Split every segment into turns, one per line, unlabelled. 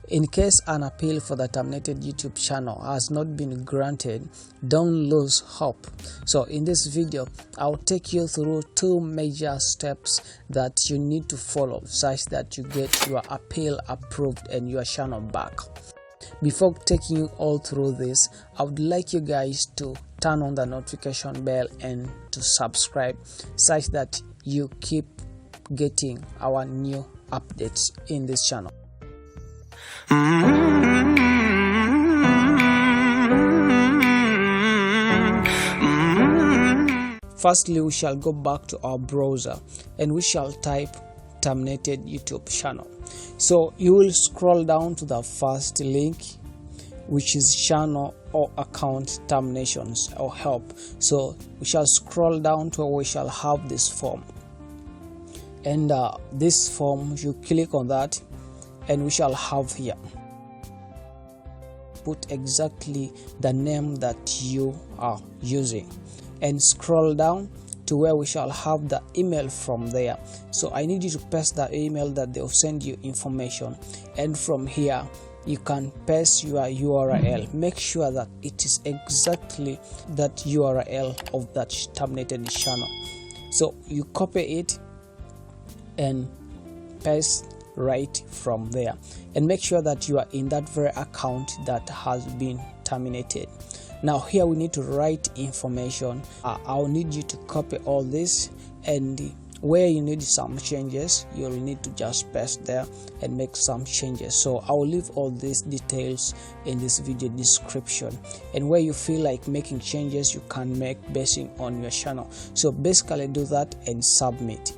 In case an appeal for the terminated YouTube channel has not been granted, don't lose hope. So in this video, I'll take you through 2 major steps that you need to follow such that you get your appeal approved and your channel back. Before taking you all through this, I would like you guys to turn on the notification bell and to subscribe such that you keep getting our new updates in this channel. Firstly, we shall go back to our browser and we shall type terminated YouTube channel. So you will scroll down to the first link, which is channel or account terminations or help. So we shall scroll down to where we shall have this form, and this form, you click on that and we shall have here, put exactly the name that you are using and scroll down to where we shall have the email from there. So I need you to paste the email that they'll send you information, and from here you can paste your URL. Make sure that it is exactly that URL of that terminated channel. So you copy it and paste right from there, and make sure that you are in that very account that has been terminated. Now here we need to write information. I'll need you to copy all this, and where you need some changes, you'll need to just paste there and make some changes. So I'll leave all these details in this video description, and where you feel like making changes, you can make based on your channel. So basically do that and submit.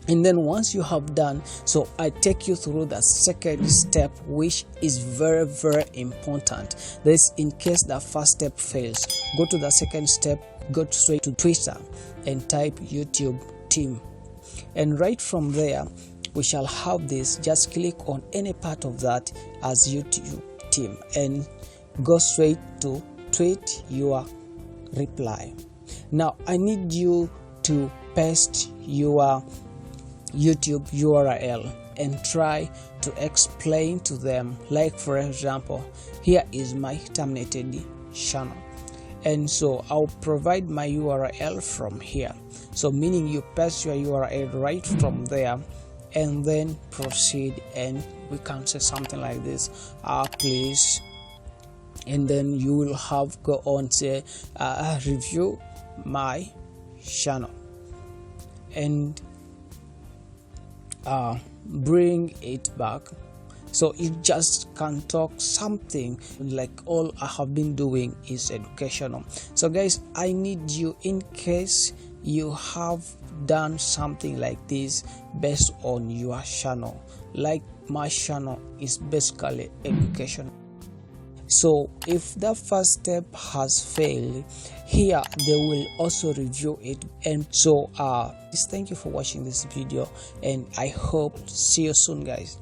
And then once you have done so, I take you through the second step, which is very important. This, in case the first step fails, go to the second step, go straight to Twitter and type YouTube team, and right from there we shall have this. Just click on any part of that as YouTube team and go straight to tweet your reply. Now I need you to paste your YouTube URL and try to explain to them, like for example, here is my terminated channel, and so I'll provide my URL from here. So meaning you paste your URL right from there and then proceed, and we can say something like this, please, and then you will have go on say review my channel and bring it back. So you just can talk something like all I have been doing is educational. So guys, I need you, in case you have done something like this based on your channel, like my channel is basically educational. So if the first step has failed, here they will also review it. And so thank you for watching this video, and I hope to see you soon, guys.